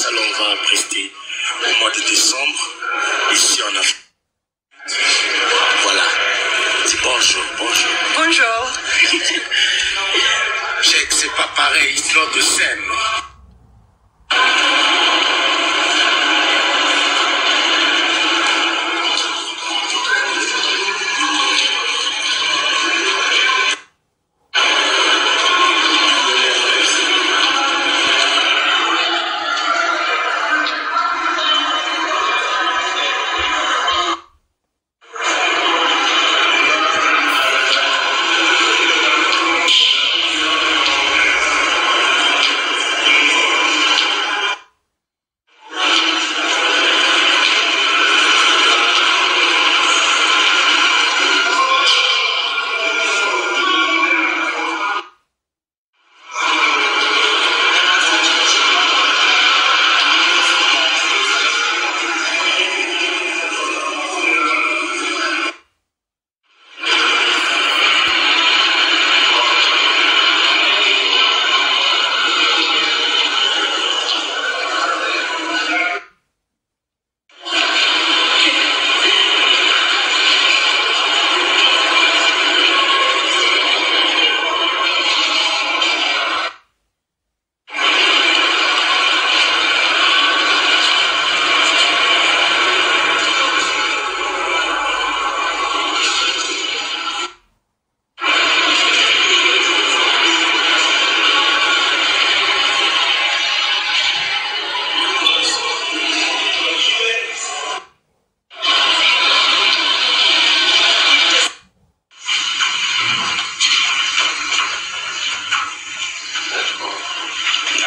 salon va prester au mois de décembre, ici en Afrique. Voilà. Dis bonjour, bonjour. Bonjour. Je sais que c'est pas pareil, it's not the same.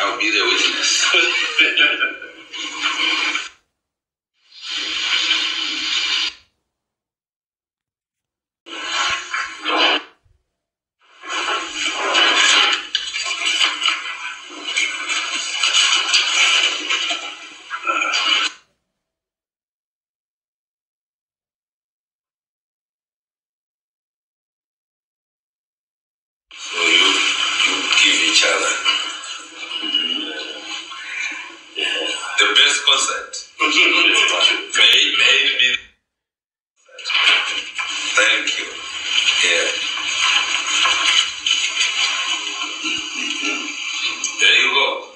I'll be the witness. So you give each other the best concert. Maybe. Thank you. Yeah. There you go.